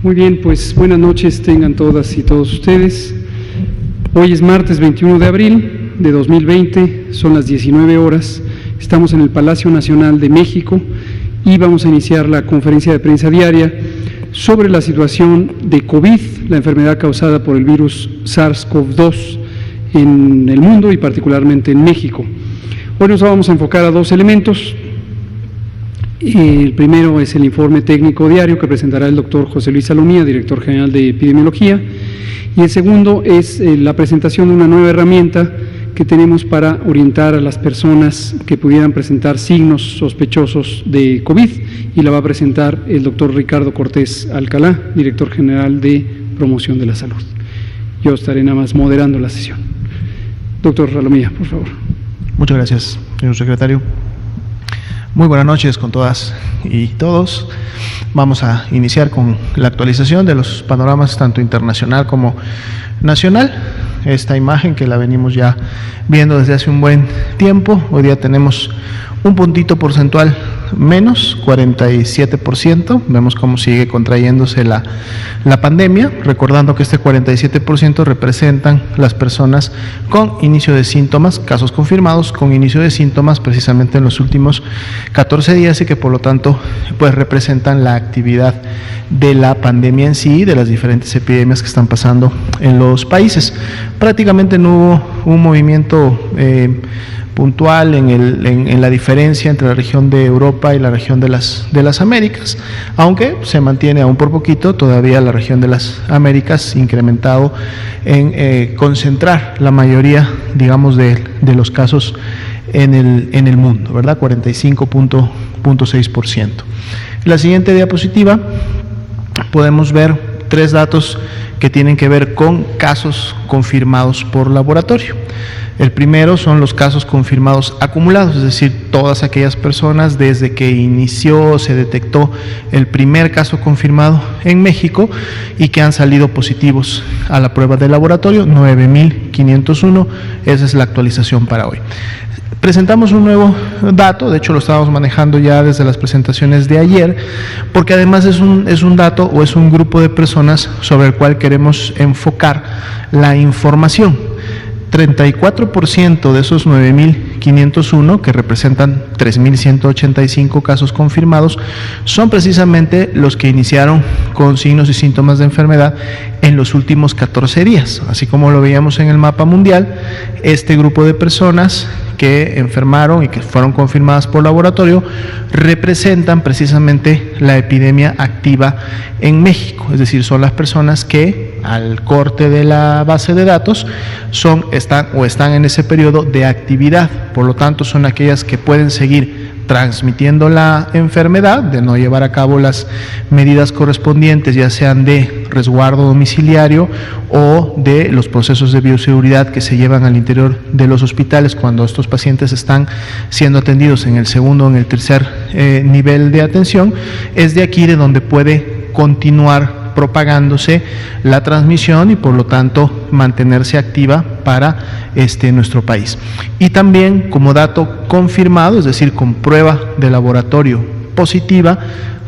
Muy bien, pues buenas noches tengan todas y todos ustedes. Hoy es martes 21 de abril de 2020, son las 19 horas, estamos en el Palacio Nacional de México y vamos a iniciar la conferencia de prensa diaria sobre la situación de COVID, la enfermedad causada por el virus SARS-CoV-2 en el mundo y particularmente en México. Hoy nos vamos a enfocar a dos elementos. El primero es el informe técnico diario que presentará el doctor José Luis Salomía, director general de Epidemiología, y el segundo es la presentación de una nueva herramienta que tenemos para orientar a las personas que pudieran presentar signos sospechosos de COVID, y la va a presentar el doctor Ricardo Cortés Alcalá, director general de Promoción de la Salud. Yo estaré nada más moderando la sesión. Doctor Salomía, por favor. Muchas gracias, señor secretario. Muy buenas noches con todas y todos. Vamos a iniciar con la actualización de los panoramas tanto internacional como nacional. Esta imagen que la venimos ya viendo desde hace un buen tiempo. Hoy día tenemos un puntito porcentual menos, 47%. Vemos cómo sigue contrayéndose la pandemia, recordando que este 47% representan las personas con inicio de síntomas, casos confirmados con inicio de síntomas precisamente en los últimos 14 días y que por lo tanto pues representan la actividad de la pandemia en sí, de las diferentes epidemias que están pasando en los países. Prácticamente no hubo un movimiento puntual en la diferencia entre la región de Europa y la región de las Américas, aunque se mantiene aún por poquito todavía la región de las Américas incrementado en concentrar la mayoría, digamos, de los casos en el mundo, ¿verdad? 45.6%. La siguiente diapositiva podemos ver tres datos que tienen que ver con casos confirmados por laboratorio. El primero son los casos confirmados acumulados, es decir, todas aquellas personas desde que inició, se detectó el primer caso confirmado en México y que han salido positivos a la prueba de laboratorio, 9.501, esa es la actualización para hoy. Presentamos un nuevo dato, de hecho lo estábamos manejando ya desde las presentaciones de ayer, porque además es un dato o es un grupo de personas sobre el cual queremos enfocar la información. 34% de esos 9.501, que representan 3.185 casos confirmados, son precisamente los que iniciaron con signos y síntomas de enfermedad en los últimos 14 días. Así como lo veíamos en el mapa mundial, este grupo de personas que enfermaron y que fueron confirmadas por laboratorio representan precisamente la epidemia activa en México, es decir, son las personas que al corte de la base de datos están en ese periodo de actividad, por lo tanto son aquellas que pueden seguir transmitiendo la enfermedad, de no llevar a cabo las medidas correspondientes, ya sean de resguardo domiciliario o de los procesos de bioseguridad que se llevan al interior de los hospitales cuando estos pacientes están siendo atendidos en el segundo o en el tercer nivel de atención. Es de aquí de donde puede continuar propagándose la transmisión y por lo tanto mantenerse activa para nuestro país. Y también como dato confirmado, es decir, con prueba de laboratorio positiva,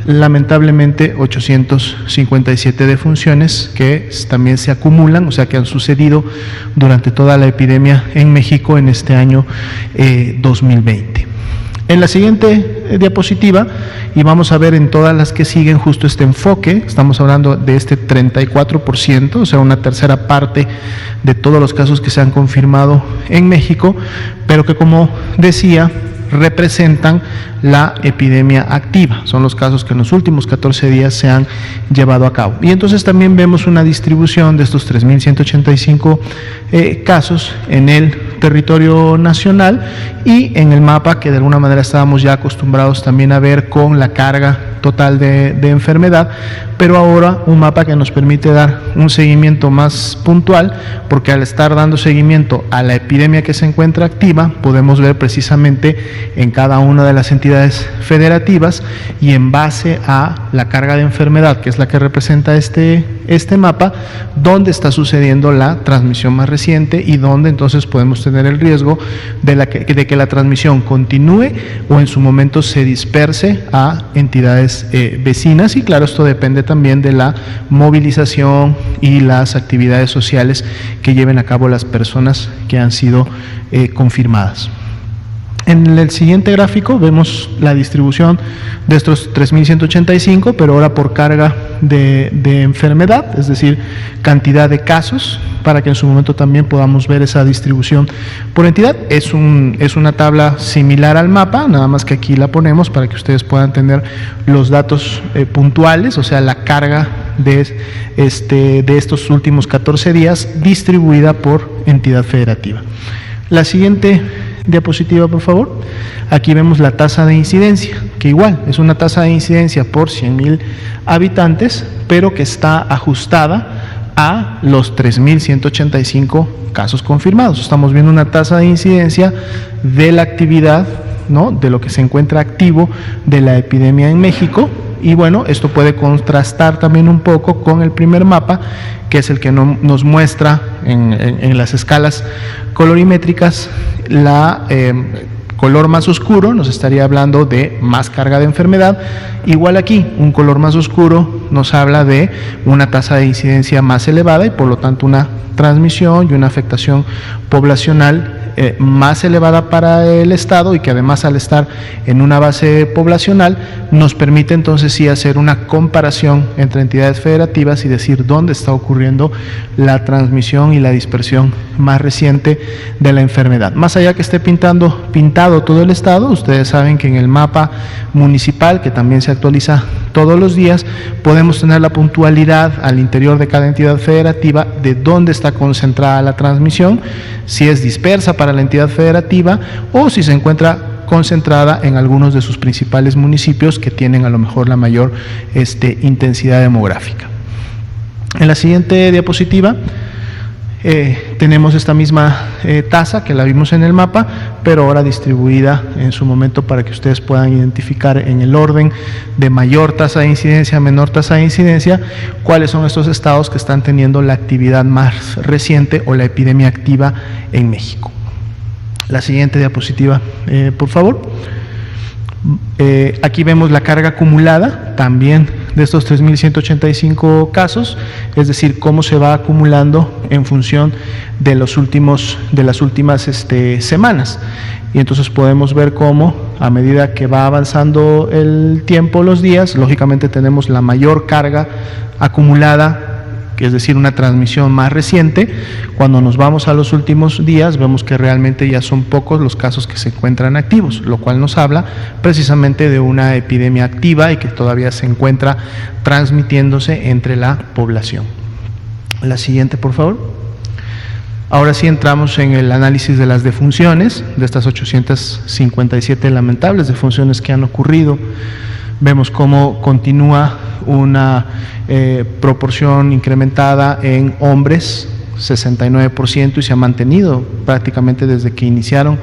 lamentablemente 857 defunciones que también se acumulan, o sea que han sucedido durante toda la epidemia en México en este año 2020. En la siguiente diapositiva, y vamos a ver en todas las que siguen justo este enfoque, estamos hablando de este 34%, o sea, una tercera parte de todos los casos que se han confirmado en México, pero que como decía, representan la epidemia activa, son los casos que en los últimos 14 días se han llevado a cabo. Y entonces también vemos una distribución de estos 3.185 casos en el territorio nacional y en el mapa que de alguna manera estábamos ya acostumbrados también a ver con la carga total de enfermedad, pero ahora un mapa que nos permite dar un seguimiento más puntual, porque al estar dando seguimiento a la epidemia que se encuentra activa, podemos ver precisamente en cada una de las entidades federativas y en base a la carga de enfermedad, que es la que representa este mapa, dónde está sucediendo la transmisión más reciente y dónde entonces podemos tener el riesgo de que la transmisión continúe o en su momento se disperse a entidades entidades vecinas, y claro, esto depende también de la movilización y las actividades sociales que lleven a cabo las personas que han sido confirmadas. En el siguiente gráfico vemos la distribución de estos 3.185, pero ahora por carga de enfermedad, es decir, cantidad de casos, para que en su momento también podamos ver esa distribución por entidad. Es una tabla similar al mapa, nada más que aquí la ponemos para que ustedes puedan tener los datos puntuales, o sea, la carga de estos últimos 14 días distribuida por entidad federativa. La siguiente diapositiva, por favor. Aquí vemos la tasa de incidencia, que igual es una tasa de incidencia por 100,000 habitantes, pero que está ajustada a los 3.185 casos confirmados. Estamos viendo una tasa de incidencia de la actividad, ¿no?, de lo que se encuentra activo de la epidemia en México. Y bueno, esto puede contrastar también un poco con el primer mapa, que es el que nos muestra en las escalas colorimétricas la color más oscuro, nos estaría hablando de más carga de enfermedad. Igual aquí, un color más oscuro nos habla de una tasa de incidencia más elevada y por lo tanto una transmisión y una afectación poblacional más elevada para el Estado, y que además, al estar en una base poblacional, nos permite entonces sí hacer una comparación entre entidades federativas y decir dónde está ocurriendo la transmisión y la dispersión más reciente de la enfermedad. Más allá que esté pintado todo el Estado, ustedes saben que en el mapa municipal, que también se actualiza todos los días, podemos tener la puntualidad al interior de cada entidad federativa de dónde está concentrada la transmisión, si es dispersa para la entidad federativa o si se encuentra concentrada en algunos de sus principales municipios que tienen a lo mejor la mayor intensidad demográfica. En la siguiente diapositiva tenemos esta misma tasa que la vimos en el mapa, pero ahora distribuida en su momento para que ustedes puedan identificar en el orden de mayor tasa de incidencia a menor tasa de incidencia cuáles son estos estados que están teniendo la actividad más reciente o la epidemia activa en México. La siguiente diapositiva, por favor. Aquí vemos la carga acumulada también de estos 3.185 casos, es decir, cómo se va acumulando en función de las últimas semanas. Y entonces podemos ver cómo, a medida que va avanzando el tiempo, los días, lógicamente tenemos la mayor carga acumulada, que es decir, una transmisión más reciente. Cuando nos vamos a los últimos días, vemos que realmente ya son pocos los casos que se encuentran activos, lo cual nos habla precisamente de una epidemia activa y que todavía se encuentra transmitiéndose entre la población. La siguiente, por favor. Ahora sí entramos en el análisis de las defunciones, de estas 857 lamentables defunciones que han ocurrido. Vemos cómo continúa una proporción incrementada en hombres, 69%, y se ha mantenido prácticamente desde que iniciaron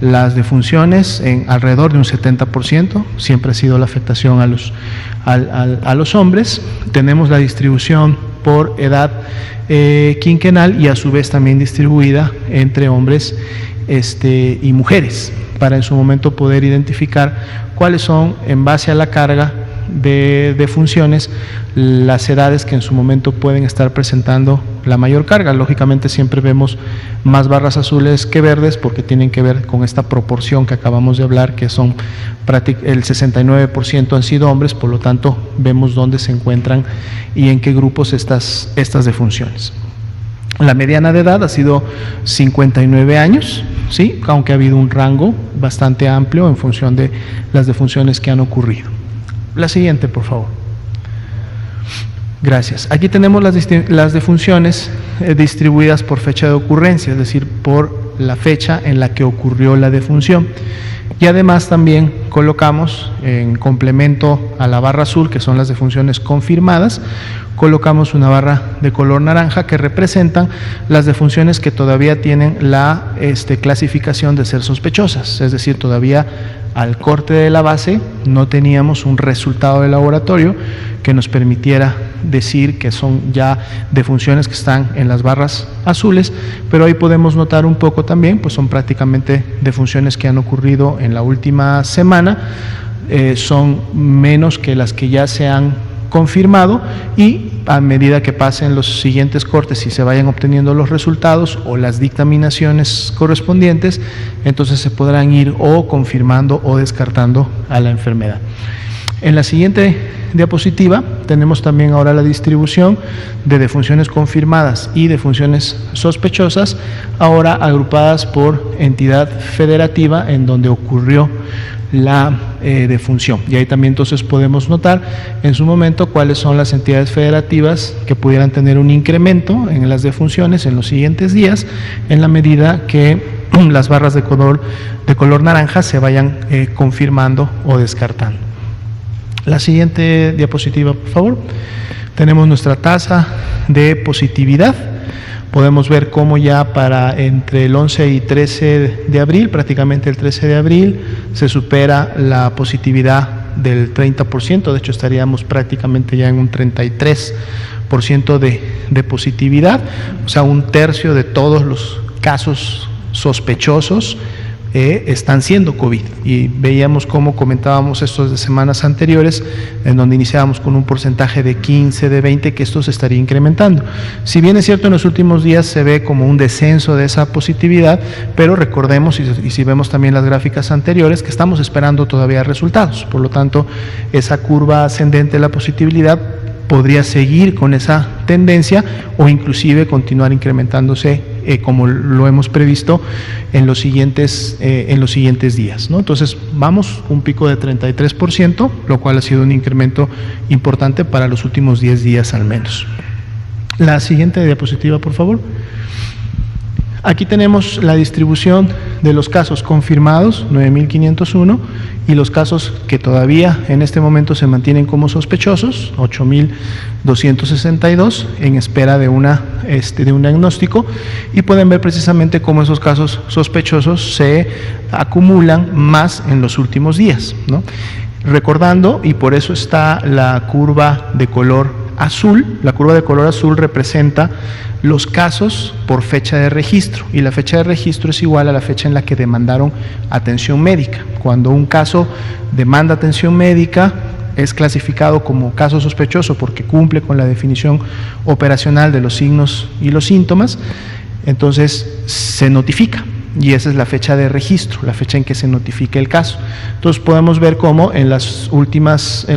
las defunciones en alrededor de un 70%, siempre ha sido la afectación a los hombres. Tenemos la distribución por edad quinquenal y a su vez también distribuida entre hombres y mujeres, para en su momento poder identificar cuáles son, en base a la carga de funciones, las edades que en su momento pueden estar presentando la mayor carga. Lógicamente siempre vemos más barras azules que verdes porque tienen que ver con esta proporción que acabamos de hablar, que son el 69% han sido hombres, por lo tanto vemos dónde se encuentran y en qué grupos estas defunciones. La mediana de edad ha sido 59 años, ¿sí?, aunque ha habido un rango bastante amplio en función de las defunciones que han ocurrido. La siguiente, por favor. Gracias. Aquí tenemos las defunciones distribuidas por fecha de ocurrencia, es decir, por la fecha en la que ocurrió la defunción. Y además también colocamos, en complemento a la barra azul, que son las defunciones confirmadas, colocamos una barra de color naranja que representan las defunciones que todavía tienen la clasificación de ser sospechosas, es decir, todavía al corte de la base no teníamos un resultado de laboratorio que nos permitiera decir que son ya defunciones que están en las barras azules, pero ahí podemos notar un poco también, pues son prácticamente defunciones que han ocurrido en la última semana. son menos que las que ya se han confirmado, y a medida que pasen los siguientes cortes y se vayan obteniendo los resultados o las dictaminaciones correspondientes, entonces se podrán ir o confirmando o descartando a la enfermedad. En la siguiente diapositiva tenemos también ahora la distribución de defunciones confirmadas y defunciones sospechosas, ahora agrupadas por entidad federativa en donde ocurrió la defunción. Y ahí también entonces podemos notar en su momento cuáles son las entidades federativas que pudieran tener un incremento en las defunciones en los siguientes días, en la medida que las barras de color naranja se vayan confirmando o descartando. La siguiente diapositiva, por favor. Tenemos nuestra tasa de positividad. Podemos ver cómo ya para entre el 11 y 13 de abril, prácticamente el 13 de abril, se supera la positividad del 30%, de hecho estaríamos prácticamente ya en un 33% de positividad, o sea, un tercio de todos los casos sospechosos están siendo COVID, y veíamos cómo comentábamos estos de semanas anteriores, en donde iniciábamos con un porcentaje de 15, de 20, que esto se estaría incrementando. Si bien es cierto, en los últimos días se ve como un descenso de esa positividad, pero recordemos, y si vemos también las gráficas anteriores, que estamos esperando todavía resultados. Por lo tanto, esa curva ascendente de la positividad podría seguir con esa tendencia o inclusive continuar incrementándose como lo hemos previsto en los siguientes días, ¿no? Entonces vamos un pico de 33%, lo cual ha sido un incremento importante para los últimos 10 días al menos. La siguiente diapositiva, por favor. Aquí tenemos la distribución de los casos confirmados, 9.501, y los casos que todavía en este momento se mantienen como sospechosos, 8.262, en espera de un diagnóstico, y pueden ver precisamente cómo esos casos sospechosos se acumulan más en los últimos días, ¿no? Recordando, y por eso está la curva de color azul, la curva de color azul representa los casos por fecha de registro, y la fecha de registro es igual a la fecha en la que demandaron atención médica. Cuando un caso demanda atención médica, es clasificado como caso sospechoso porque cumple con la definición operacional de los signos y los síntomas, entonces se notifica. Y esa es la fecha de registro, la fecha en que se notifica el caso. Entonces podemos ver cómo en los últimos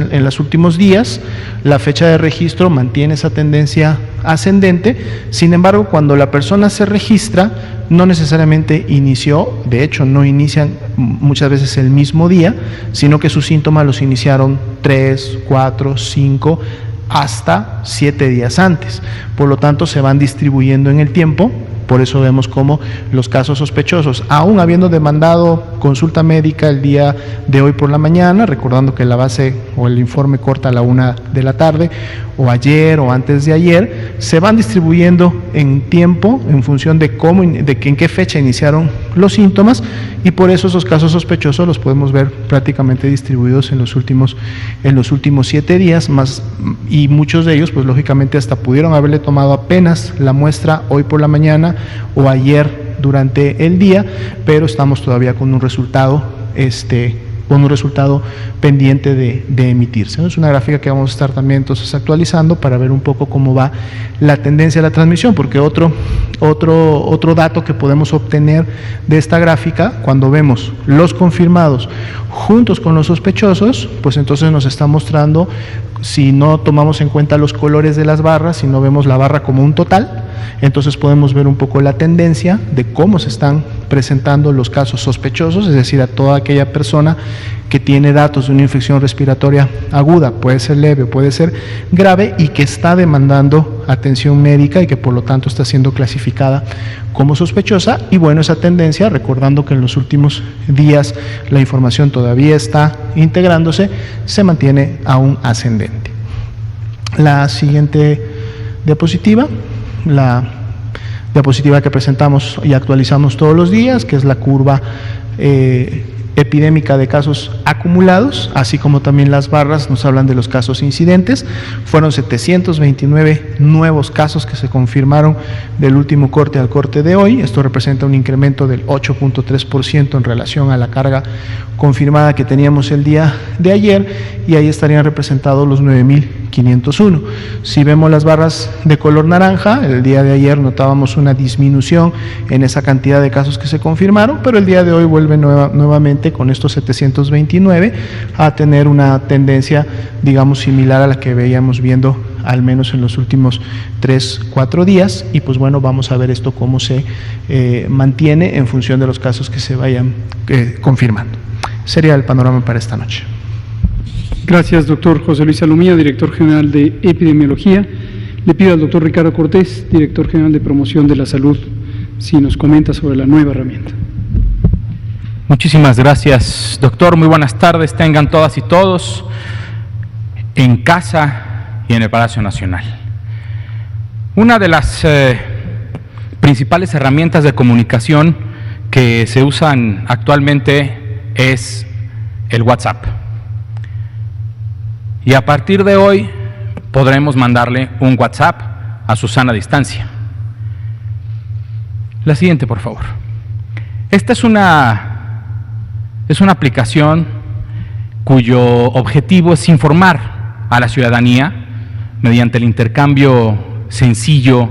días la fecha de registro mantiene esa tendencia ascendente. Sin embargo, cuando la persona se registra, no necesariamente inició, de hecho no inician muchas veces el mismo día, sino que sus síntomas los iniciaron 3, 4, 5, hasta 7 días antes. Por lo tanto, se van distribuyendo en el tiempo. Por eso vemos cómo los casos sospechosos, aún habiendo demandado consulta médica el día de hoy por la mañana, recordando que la base o el informe corta a la 1 de la tarde, o ayer o antes de ayer, se van distribuyendo en tiempo en función de en qué fecha iniciaron los síntomas, y por eso esos casos sospechosos los podemos ver prácticamente distribuidos en los últimos 7 días más, y muchos de ellos pues lógicamente hasta pudieron haberle tomado apenas la muestra hoy por la mañana o ayer durante el día, pero estamos todavía con un resultado pendiente de emitirse, ¿no? Es una gráfica que vamos a estar también entonces actualizando para ver un poco cómo va la tendencia de la transmisión, porque otro dato que podemos obtener de esta gráfica, cuando vemos los confirmados juntos con los sospechosos, pues entonces nos está mostrando, si no tomamos en cuenta los colores de las barras, si no vemos la barra como un total, entonces podemos ver un poco la tendencia de cómo se están presentando los casos sospechosos, es decir, a toda aquella persona que tiene datos de una infección respiratoria aguda, puede ser leve o puede ser grave, y que está demandando atención médica y que por lo tanto está siendo clasificada como sospechosa. Y bueno, esa tendencia, recordando que en los últimos días la información todavía está integrándose, se mantiene aún ascendente. La siguiente diapositiva, la diapositiva que presentamos y actualizamos todos los días, que es la curva epidémica de casos acumulados, así como también las barras nos hablan de los casos incidentes. Fueron 729 nuevos casos que se confirmaron del último corte al corte de hoy. Esto representa un incremento del 8.3% en relación a la carga confirmada que teníamos el día de ayer, y ahí estarían representados los 9.501. Si vemos las barras de color naranja, el día de ayer notábamos una disminución en esa cantidad de casos que se confirmaron, pero el día de hoy vuelve nuevamente con estos 729 a tener una tendencia, digamos, similar a la que veíamos viendo al menos en los últimos 3-4 días, y pues bueno, vamos a ver esto cómo se mantiene en función de los casos que se vayan confirmando. Sería el panorama para esta noche. Gracias, doctor José Luis Salomía, director general de Epidemiología. Le pido al doctor Ricardo Cortés, director general de Promoción de la Salud, si nos comenta sobre la nueva herramienta. Muchísimas gracias, doctor. Muy buenas tardes, tengan todas y todos en casa y en el Palacio Nacional. Una de las principales herramientas de comunicación que se usan actualmente es el WhatsApp. Y a partir de hoy podremos mandarle un WhatsApp a su sana distancia. La siguiente, por favor. Esta es una aplicación cuyo objetivo es informar a la ciudadanía mediante el intercambio sencillo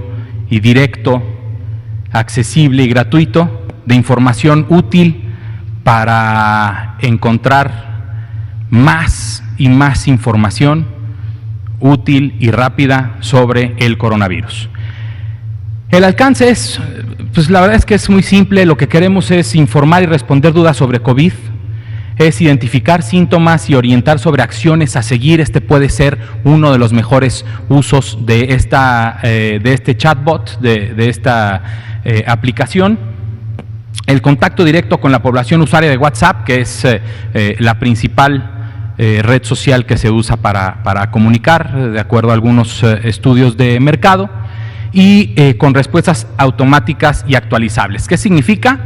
y directo, accesible y gratuito de información útil para encontrar más y más información útil y rápida sobre el coronavirus. El alcance es, pues la verdad es que es muy simple. Lo que queremos es informar y responder dudas sobre COVID, es identificar síntomas y orientar sobre acciones a seguir. Este puede ser uno de los mejores usos de este chatbot, de esta aplicación. El contacto directo con la población usuaria de WhatsApp, que es la principal red social que se usa para comunicar, de acuerdo a algunos estudios de mercado, y con respuestas automáticas y actualizables. ¿Qué significa?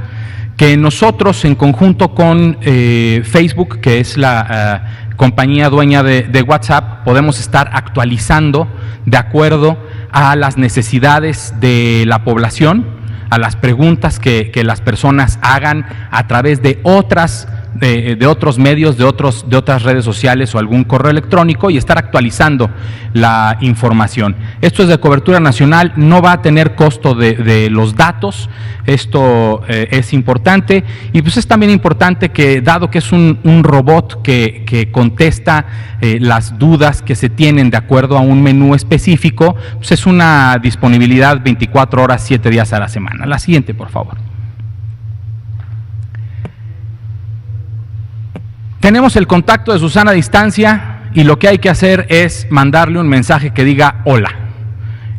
Que nosotros, en conjunto con Facebook, que es la compañía dueña de WhatsApp, podemos estar actualizando de acuerdo a las necesidades de la población, a las preguntas que las personas hagan a través de otros medios, de otras redes sociales o algún correo electrónico, y estar actualizando la información. Esto es de cobertura nacional, no va a tener costo de los datos. Esto es importante, y pues es también importante que, dado que es un robot que contesta las dudas que se tienen de acuerdo a un menú específico, pues es una disponibilidad 24 horas, 7 días a la semana. La siguiente, por favor. Tenemos el contacto de su sana distancia, y lo que hay que hacer es mandarle un mensaje que diga hola.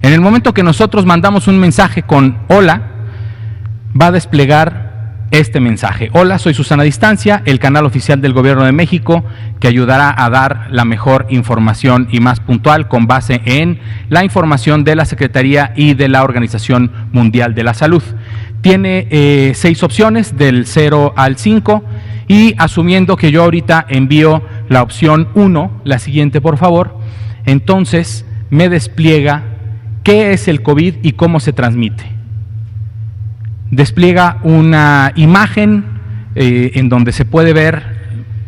En el momento que nosotros mandamos un mensaje con hola, va a desplegar este mensaje: hola, soy Susana Distancia, el canal oficial del Gobierno de México, que ayudará a dar la mejor información y más puntual con base en la información de la Secretaría y de la Organización Mundial de la Salud. Tiene 6 opciones, del 0 al 5, y asumiendo que yo ahorita envío la opción 1, la siguiente, por favor, entonces me despliega qué es el COVID y cómo se transmite. Despliega una imagen en donde se puede ver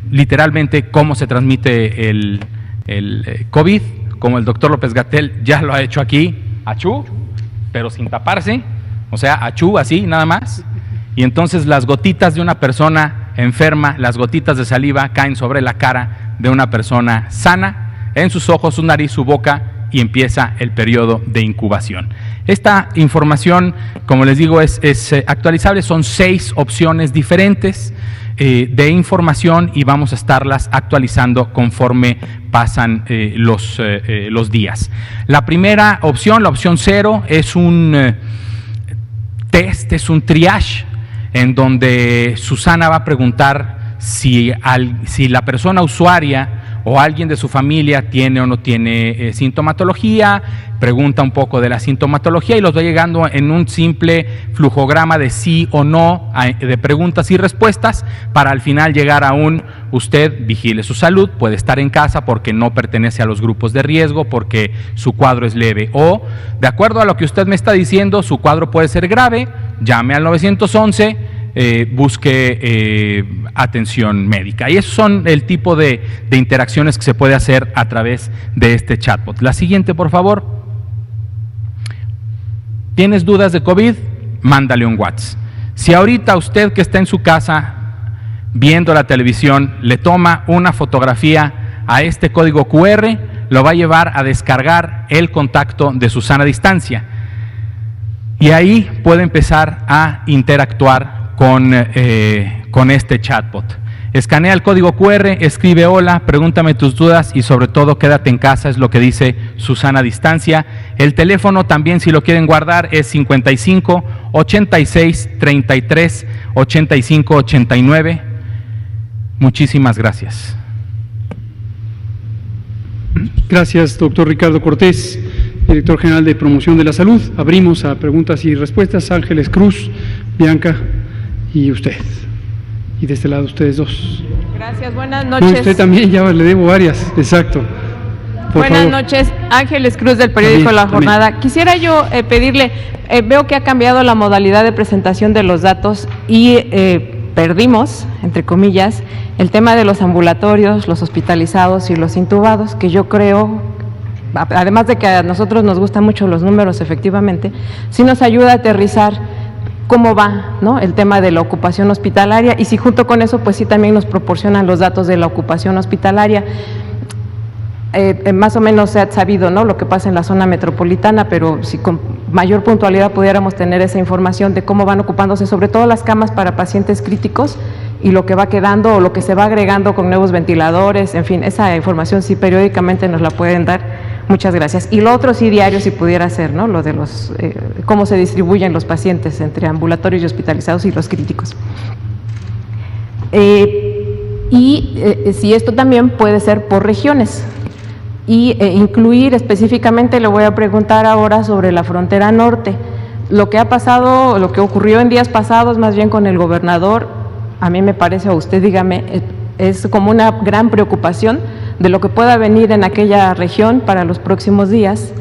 literalmente cómo se transmite el COVID, como el doctor López-Gatell ya lo ha hecho aquí, achú, pero sin taparse, o sea, achú, así, nada más. Y entonces las gotitas de una persona enferma, las gotitas de saliva caen sobre la cara de una persona sana, en sus ojos, su nariz, su boca, y empieza el periodo de incubación. Esta información, como les digo, es actualizable. Son 6 opciones diferentes de información, y vamos a estarlas actualizando conforme pasan los días. La primera opción, la opción 0, es un test, es un triage, en donde Susana va a preguntar si la persona usuaria o alguien de su familia tiene o no tiene sintomatología, pregunta un poco de la sintomatología y los va llegando en un simple flujograma de sí o no, de preguntas y respuestas, para al final llegar a un: usted vigile su salud, puede estar en casa porque no pertenece a los grupos de riesgo, porque su cuadro es leve, o de acuerdo a lo que usted me está diciendo, su cuadro puede ser grave, llame al 911, busque atención médica. Y esos son el tipo de interacciones que se puede hacer a través de este chatbot. La siguiente, por favor. ¿Tienes dudas de COVID? Mándale un WhatsApp. Si ahorita usted que está en su casa viendo la televisión le toma una fotografía a este código QR, lo va a llevar a descargar el contacto de su sana distancia. Y ahí puede empezar a interactuar con este chatbot. Escanea el código QR, escribe hola, pregúntame tus dudas y sobre todo quédate en casa, es lo que dice su sana distancia. El teléfono también, si lo quieren guardar, es 55 86 33 85 89. Muchísimas gracias. Gracias, doctor Ricardo Cortés, director general de Promoción de la Salud. Abrimos a preguntas y respuestas. Ángeles Cruz, Bianca y usted. Y de este lado ustedes dos. Gracias, buenas noches. No, usted también, ya le debo varias, exacto. Buenas noches, Ángeles Cruz del periódico La Jornada. Quisiera yo pedirle, veo que ha cambiado la modalidad de presentación de los datos y perdimos, entre comillas, el tema de los ambulatorios, los hospitalizados y los intubados, que yo creo, además de que a nosotros nos gustan mucho los números, efectivamente, sí nos ayuda a aterrizar cómo va, ¿no?, el tema de la ocupación hospitalaria, y si junto con eso, pues sí también nos proporcionan los datos de la ocupación hospitalaria. Más o menos se ha sabido, ¿no?, lo que pasa en la zona metropolitana, pero si con mayor puntualidad pudiéramos tener esa información de cómo van ocupándose, sobre todo las camas para pacientes críticos, y lo que va quedando o lo que se va agregando con nuevos ventiladores, en fin, esa información sí periódicamente nos la pueden dar. Muchas gracias. Y lo otro sí diario, si pudiera ser, ¿no?, lo de los cómo se distribuyen los pacientes entre ambulatorios y hospitalizados y los críticos. Si esto también puede ser por regiones y incluir específicamente, le voy a preguntar ahora sobre la frontera norte. Lo que ha pasado, lo que ocurrió en días pasados, más bien con el gobernador, a mí me parece, o usted dígame, es como una gran preocupación de lo que pueda venir en aquella región para los próximos días,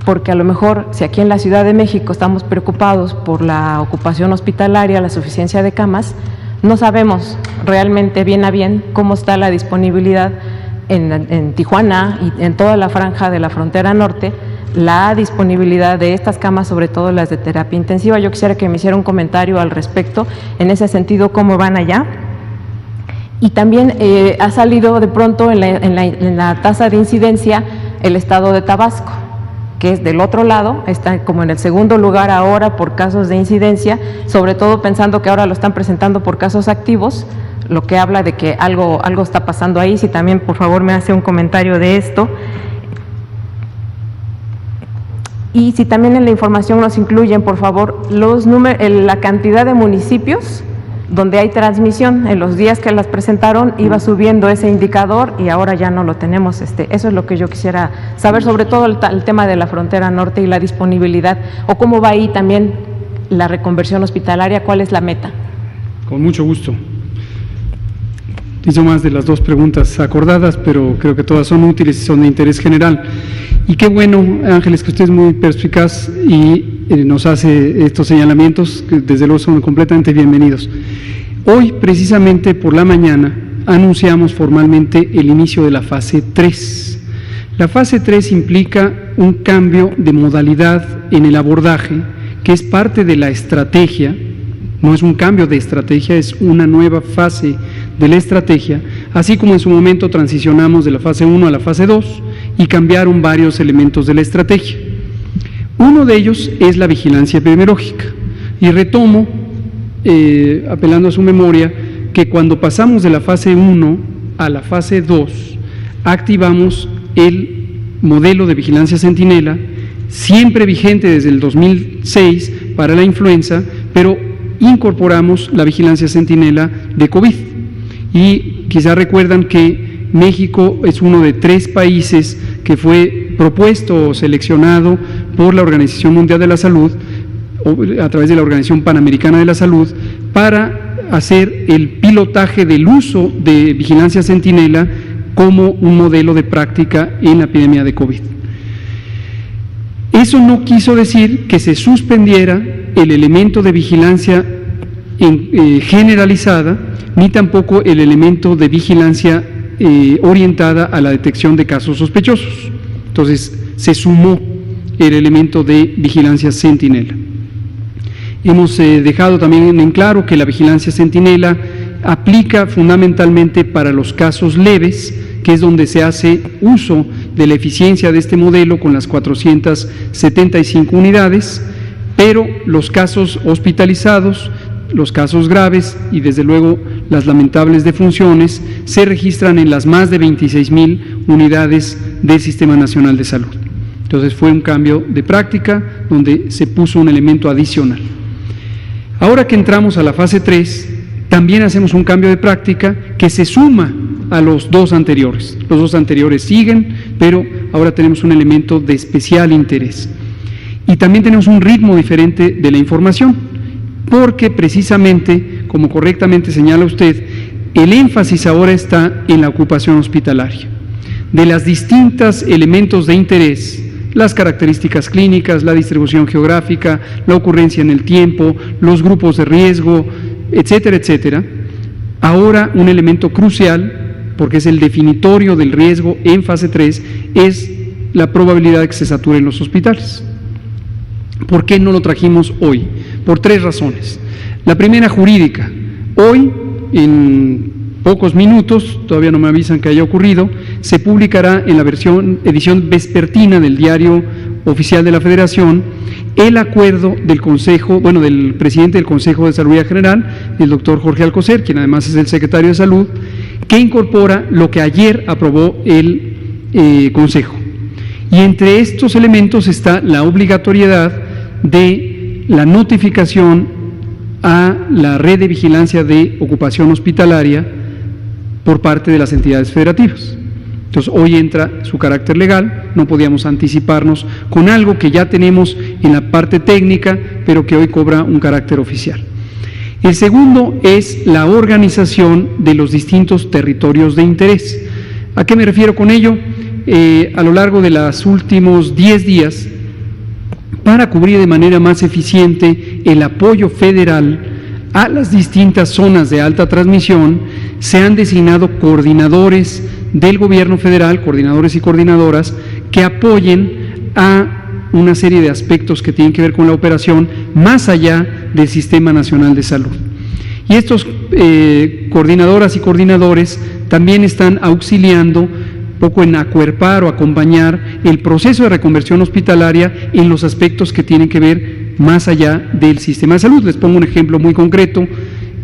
porque a lo mejor si aquí en la Ciudad de México estamos preocupados por la ocupación hospitalaria, la suficiencia de camas, no sabemos realmente bien a bien cómo está la disponibilidad en Tijuana y en toda la franja de la frontera norte, la disponibilidad de estas camas, sobre todo las de terapia intensiva. Yo quisiera que me hiciera un comentario al respecto, en ese sentido, cómo van allá. Y también ha salido de pronto en la tasa de incidencia el estado de Tabasco, que es del otro lado, está como en el segundo lugar ahora por casos de incidencia, sobre todo pensando que ahora lo están presentando por casos activos, lo que habla de que algo está pasando ahí. Si también, por favor, me hace un comentario de esto. Y si también en la información nos incluyen, por favor, los números, la cantidad de municipios donde hay transmisión. En los días que las presentaron iba subiendo ese indicador y ahora ya no lo tenemos. Eso es lo que yo quisiera saber, sobre todo el tema de la frontera norte y la disponibilidad, o cómo va ahí también la reconversión hospitalaria, cuál es la meta. Con mucho gusto. Hizo más de las dos preguntas acordadas, pero creo que todas son útiles y son de interés general. Y qué bueno, Ángeles, que usted es muy perspicaz y nos hace estos señalamientos, que desde luego son completamente bienvenidos. Hoy, precisamente por la mañana, anunciamos formalmente el inicio de la fase 3. La fase 3 implica un cambio de modalidad en el abordaje, que es parte de la estrategia. No es un cambio de estrategia, es una nueva fase de la estrategia, así como en su momento transicionamos de la fase 1 a la fase 2 y cambiaron varios elementos de la estrategia. Uno de ellos es la vigilancia epidemiológica, y retomo, apelando a su memoria, que cuando pasamos de la fase 1 a la fase 2, activamos el modelo de vigilancia centinela, siempre vigente desde el 2006 para la influenza, pero incorporamos la vigilancia centinela de COVID. Y quizá recuerdan que México es uno de 3 países que fue propuesto o seleccionado por la Organización Mundial de la Salud, a través de la Organización Panamericana de la Salud, para hacer el pilotaje del uso de vigilancia centinela como un modelo de práctica en la epidemia de COVID. Eso no quiso decir que se suspendiera el elemento de vigilancia generalizada, ni tampoco el elemento de vigilancia orientada a la detección de casos sospechosos. Entonces, se sumó el elemento de vigilancia centinela. Hemos dejado también en claro que la vigilancia centinela aplica fundamentalmente para los casos leves, que es donde se hace uso de la eficiencia de este modelo con las 475 unidades, pero los casos hospitalizados, los casos graves y desde luego las lamentables defunciones se registran en las más de 26,000 unidades del Sistema Nacional de Salud. Entonces fue un cambio de práctica donde se puso un elemento adicional. Ahora que entramos a la fase 3, también hacemos un cambio de práctica que se suma a los 2 anteriores. Los 2 anteriores siguen, pero ahora tenemos un elemento de especial interés. Y también tenemos un ritmo diferente de la información, porque precisamente, como correctamente señala usted, el énfasis ahora está en la ocupación hospitalaria. De las distintos elementos de interés, las características clínicas, la distribución geográfica, la ocurrencia en el tiempo, los grupos de riesgo, etcétera, etcétera, ahora un elemento crucial, porque es el definitorio del riesgo en fase 3, es la probabilidad de que se saturen los hospitales. ¿Por qué no lo trajimos hoy? Por 3 razones. La primera, jurídica. Hoy, en pocos minutos, todavía no me avisan que haya ocurrido, se publicará en la edición vespertina del Diario Oficial de la Federación el acuerdo del Consejo, del presidente del Consejo de Salud General, el doctor Jorge Alcocer, quien además es el secretario de Salud, que incorpora lo que ayer aprobó el Consejo. Y entre estos elementos está la obligatoriedad de la notificación a la red de vigilancia de ocupación hospitalaria por parte de las entidades federativas. Entonces, hoy entra su carácter legal, no podíamos anticiparnos con algo que ya tenemos en la parte técnica, pero que hoy cobra un carácter oficial. El segundo es la organización de los distintos territorios de interés. ¿A qué me refiero con ello? A lo largo de los últimos 10 días, para cubrir de manera más eficiente el apoyo federal a las distintas zonas de alta transmisión, se han designado coordinadores del gobierno federal, coordinadores y coordinadoras, que apoyen a una serie de aspectos que tienen que ver con la operación más allá del Sistema Nacional de Salud. Y estos coordinadoras y coordinadores también están auxiliando un poco en acuerpar o acompañar el proceso de reconversión hospitalaria en los aspectos que tienen que ver más allá del sistema de salud. Les pongo un ejemplo muy concreto.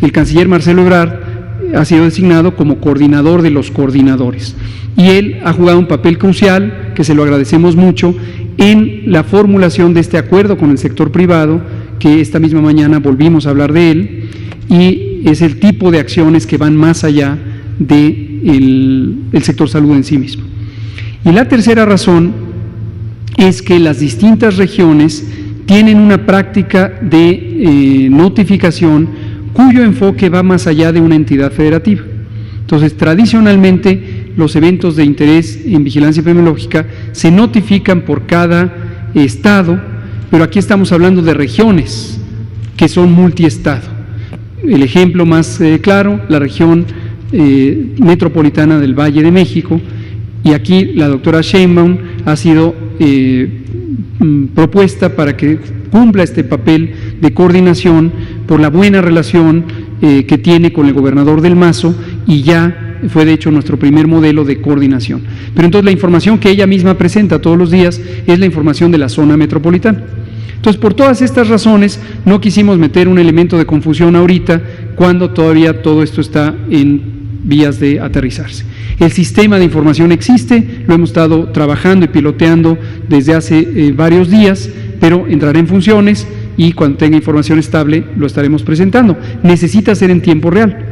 El canciller Marcelo Ebrard ha sido designado como coordinador de los coordinadores y él ha jugado un papel crucial, que se lo agradecemos mucho, en la formulación de este acuerdo con el sector privado, que esta misma mañana volvimos a hablar de él, y es el tipo de acciones que van más allá del sector salud en sí mismo. Y la tercera razón es que las distintas regiones tienen una práctica de notificación cuyo enfoque va más allá de una entidad federativa. Entonces, tradicionalmente, los eventos de interés en vigilancia epidemiológica se notifican por cada estado, pero aquí estamos hablando de regiones que son multiestado. El ejemplo más claro, la región metropolitana del Valle de México, y aquí la doctora Sheinbaum ha sido propuesta para que cumpla este papel de coordinación por la buena relación que tiene con el gobernador del Mazo, y ya fue de hecho nuestro primer modelo de coordinación. Pero entonces la información que ella misma presenta todos los días es la información de la zona metropolitana. Entonces, por todas estas razones, no quisimos meter un elemento de confusión ahorita, cuando todavía todo esto está en vías de aterrizarse. El sistema de información existe, lo hemos estado trabajando y piloteando desde hace varios días, pero entrará en funciones y cuando tenga información estable lo estaremos presentando. Necesita ser en tiempo real,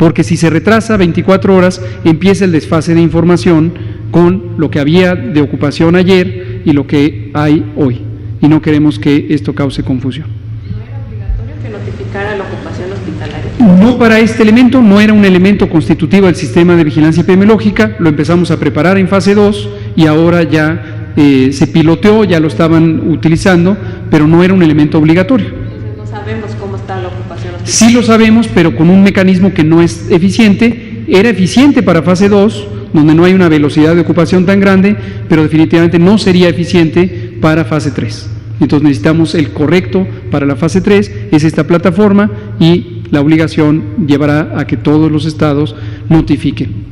porque si se retrasa 24 horas, empieza el desfase de información con lo que había de ocupación ayer y lo que hay hoy, y no queremos que esto cause confusión. ¿No era obligatorio que notificara la ocupación hospitalaria? No para este elemento, no era un elemento constitutivo del sistema de vigilancia epidemiológica, lo empezamos a preparar en fase 2 y ahora ya se piloteó, ya lo estaban utilizando, pero no era un elemento obligatorio. Entonces no sabemos cómo está la ocupación hospitalaria. Sí lo sabemos, pero con un mecanismo que no es eficiente. Era eficiente para fase 2, donde no hay una velocidad de ocupación tan grande, pero definitivamente no sería eficiente para fase 3. Entonces necesitamos el correcto para la fase 3, es esta plataforma, y la obligación llevará a que todos los estados notifiquen.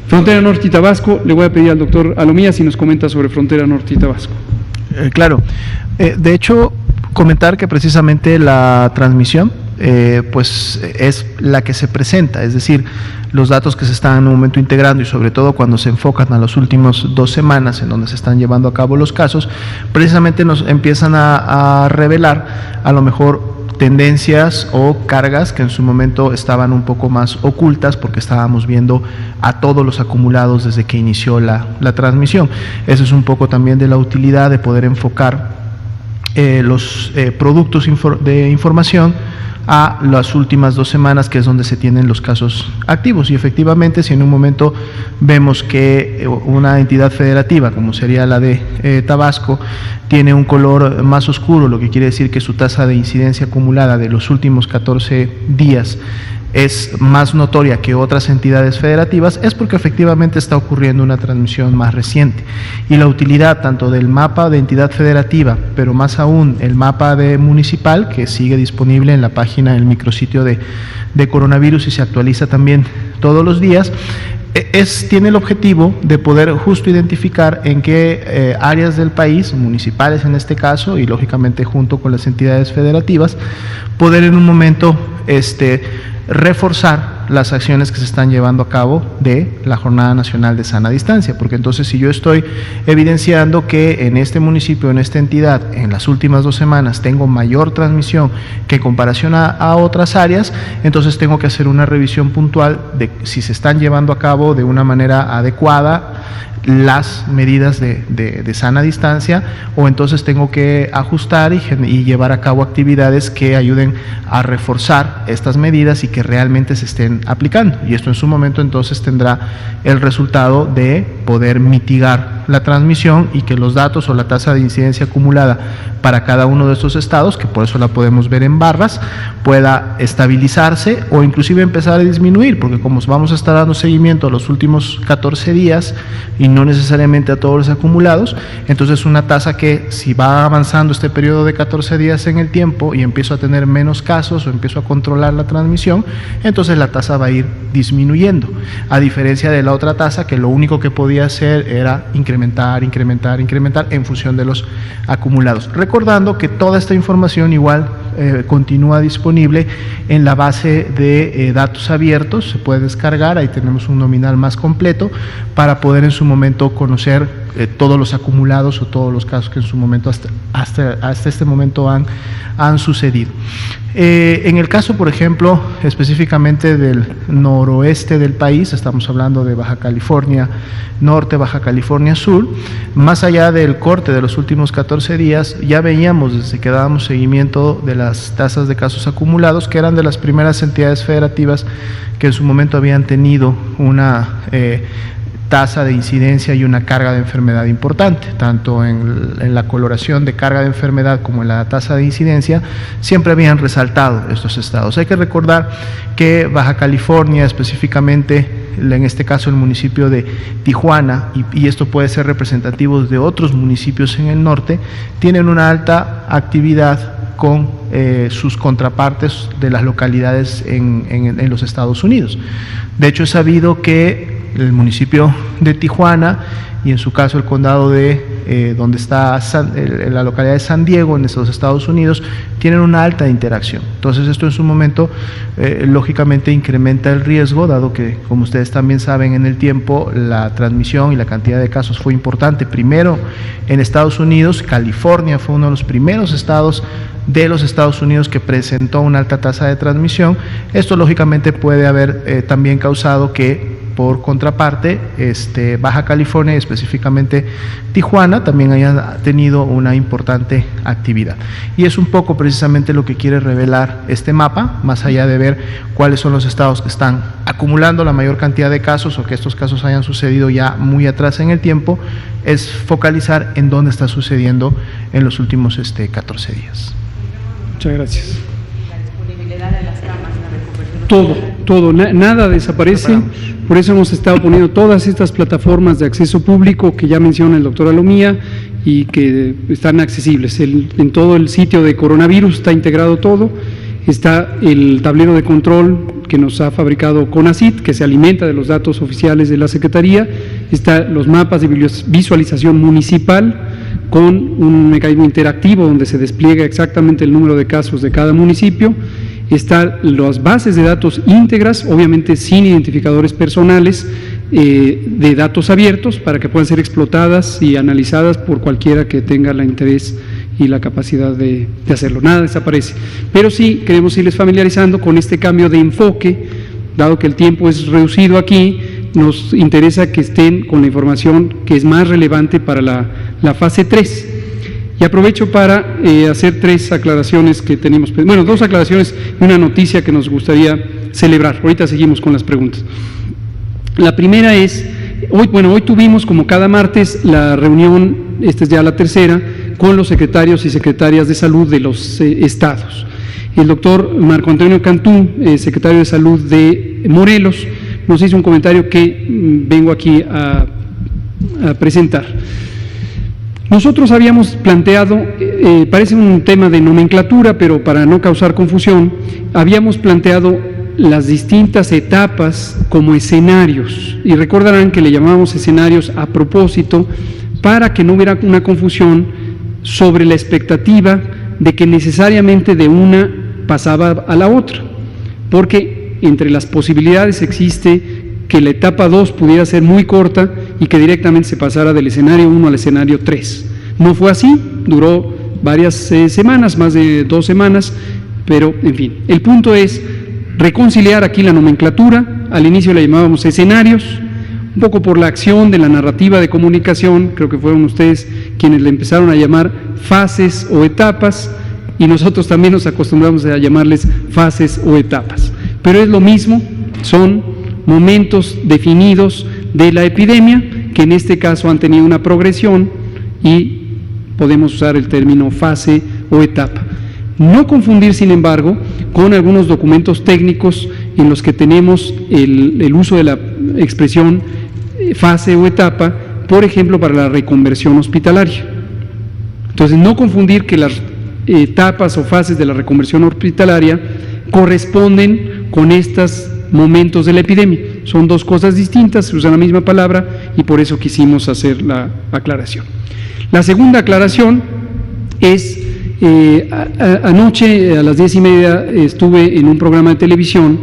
Frontera Norte y Tabasco, le voy a pedir al doctor Alomía si nos comenta sobre Frontera Norte y Tabasco. Claro, de hecho, comentar que precisamente la transmisión pues es la que se presenta, es decir, los datos que se están en un momento integrando y sobre todo cuando se enfocan a las últimas 2 semanas en donde se están llevando a cabo los casos, precisamente nos empiezan a revelar a lo mejor tendencias o cargas que en su momento estaban un poco más ocultas porque estábamos viendo a todos los acumulados desde que inició la transmisión. Eso es un poco también de la utilidad de poder enfocar los productos de información a las últimas 2 semanas, que es donde se tienen los casos activos. Y efectivamente, si en un momento vemos que una entidad federativa, como sería la de Tabasco, tiene un color más oscuro, lo que quiere decir que su tasa de incidencia acumulada de los últimos 14 días es más notoria que otras entidades federativas, es porque efectivamente está ocurriendo una transmisión más reciente. Y la utilidad tanto del mapa de entidad federativa, pero más aún el mapa de municipal, que sigue disponible en la página del micrositio de coronavirus y se actualiza también todos los días, tiene el objetivo de poder justo identificar en qué áreas del país, municipales en este caso, y lógicamente junto con las entidades federativas, poder en un momento reforzar las acciones que se están llevando a cabo de la Jornada Nacional de Sana Distancia, porque entonces si yo estoy evidenciando que en este municipio, en esta entidad, en las últimas 2 semanas tengo mayor transmisión que en comparación a otras áreas, entonces tengo que hacer una revisión puntual de si se están llevando a cabo de una manera adecuada las medidas de sana distancia, o entonces tengo que ajustar y llevar a cabo actividades que ayuden a reforzar estas medidas y que realmente se estén aplicando. Y esto en su momento entonces tendrá el resultado de poder mitigar la transmisión y que los datos o la tasa de incidencia acumulada para cada uno de estos estados, que por eso la podemos ver en barras, pueda estabilizarse o inclusive empezar a disminuir, porque como vamos a estar dando seguimiento a los últimos 14 días y no necesariamente a todos los acumulados, entonces una tasa que si va avanzando este periodo de 14 días en el tiempo y empiezo a tener menos casos o empiezo a controlar la transmisión, entonces la tasa va a ir disminuyendo, a diferencia de la otra tasa que lo único que podía hacer era incrementar en función de los acumulados. Recordando que toda esta información igual continúa disponible en la base de datos abiertos, se puede descargar, ahí tenemos un nominal más completo para poder en su momento conocer todos los acumulados o todos los casos que en su momento hasta este momento han sucedido. En el caso, por ejemplo, específicamente del noroeste del país, estamos hablando de Baja California Norte, Baja California Sur, más allá del corte de los últimos 14 días, ya veíamos desde que dábamos seguimiento de las tasas de casos acumulados, que eran de las primeras entidades federativas que en su momento habían tenido una tasa de incidencia y una carga de enfermedad importante, tanto en la coloración de carga de enfermedad como en la tasa de incidencia, siempre habían resaltado estos estados. Hay que recordar que Baja California, específicamente en este caso el municipio de Tijuana, y esto puede ser representativo de otros municipios en el norte, tienen una alta actividad con sus contrapartes de las localidades en los Estados Unidos. De hecho, es sabido que el municipio de Tijuana y en su caso el condado de donde está la localidad de San Diego, en los Estados Unidos, tienen una alta interacción. Entonces esto en su momento lógicamente incrementa el riesgo, dado que, como ustedes también saben, en el tiempo la transmisión y la cantidad de casos fue importante. Primero en Estados Unidos, California fue uno de los primeros estados de los Estados Unidos que presentó una alta tasa de transmisión. Esto lógicamente puede haber también causado que, por contraparte, Baja California y específicamente Tijuana también haya tenido una importante actividad. Y es un poco precisamente lo que quiere revelar este mapa, más allá de ver cuáles son los estados que están acumulando la mayor cantidad de casos o que estos casos hayan sucedido ya muy atrás en el tiempo, es focalizar en dónde está sucediendo en los últimos 14 días. Muchas gracias. La disponibilidad de las camas, la recuperación. Nada desaparece. Por eso hemos estado poniendo todas estas plataformas de acceso público que ya menciona el doctor Alomía y que están accesibles. En todo el sitio de coronavirus está integrado todo. Está el tablero de control que nos ha fabricado CONACYT, que se alimenta de los datos oficiales de la Secretaría. Están los mapas de visualización municipal con un mecanismo interactivo donde se despliega exactamente el número de casos de cada municipio. Están las bases de datos íntegras, obviamente sin identificadores personales, de datos abiertos para que puedan ser explotadas y analizadas por cualquiera que tenga el interés y la capacidad de hacerlo. Nada desaparece. Pero sí queremos irles familiarizando con este cambio de enfoque, dado que el tiempo es reducido aquí. Nos interesa que estén con la información que es más relevante para la fase 3. Y aprovecho para hacer 3 aclaraciones que tenemos, bueno, 2 aclaraciones y una noticia que nos gustaría celebrar. Ahorita seguimos con las preguntas. La primera es, hoy tuvimos como cada martes la reunión, esta es ya la tercera, con los secretarios y secretarias de salud de los estados. El doctor Marco Antonio Cantú, secretario de salud de Morelos, nos hizo un comentario que vengo aquí a presentar. Nosotros habíamos planteado, parece un tema de nomenclatura, pero para no causar confusión, habíamos planteado las distintas etapas como escenarios, y recordarán que le llamábamos escenarios a propósito para que no hubiera una confusión sobre la expectativa de que necesariamente de una pasaba a la otra, porque entre las posibilidades existe que la etapa 2 pudiera ser muy corta y que directamente se pasara del escenario 1 al escenario 3. No fue así, duró varias semanas, más de 2 semanas, pero en fin, el punto es reconciliar aquí la nomenclatura. Al inicio la llamábamos escenarios, un poco por la acción de la narrativa de comunicación, creo que fueron ustedes quienes le empezaron a llamar fases o etapas, y nosotros también nos acostumbramos a llamarles fases o etapas, pero es lo mismo, son momentos definidos de la epidemia, que en este caso han tenido una progresión y podemos usar el término fase o etapa. No confundir, sin embargo, con algunos documentos técnicos en los que tenemos el uso de la expresión fase o etapa, por ejemplo, para la reconversión hospitalaria. Entonces, no confundir que las etapas o fases de la reconversión hospitalaria corresponden con estos momentos de la epidemia. Son 2 cosas distintas, se usa la misma palabra y por eso quisimos hacer la aclaración. La segunda aclaración es, anoche a las 10:30 estuve en un programa de televisión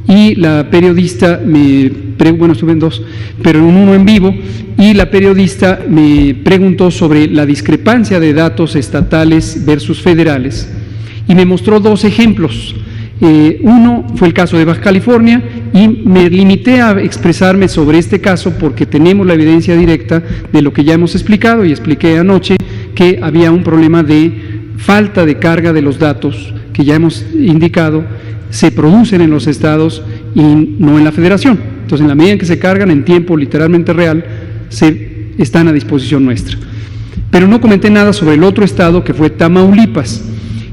y la periodista estuve en 2, pero en uno en vivo, y la periodista me preguntó sobre la discrepancia de datos estatales versus federales y me mostró 2 ejemplos. Uno fue el caso de Baja California y me limité a expresarme sobre este caso porque tenemos la evidencia directa de lo que ya hemos explicado, y expliqué anoche que había un problema de falta de carga de los datos que ya hemos indicado, se producen en los estados y no en la federación. Entonces, en la medida en que se cargan en tiempo literalmente real, están a disposición nuestra. Pero no comenté nada sobre el otro estado, que fue Tamaulipas.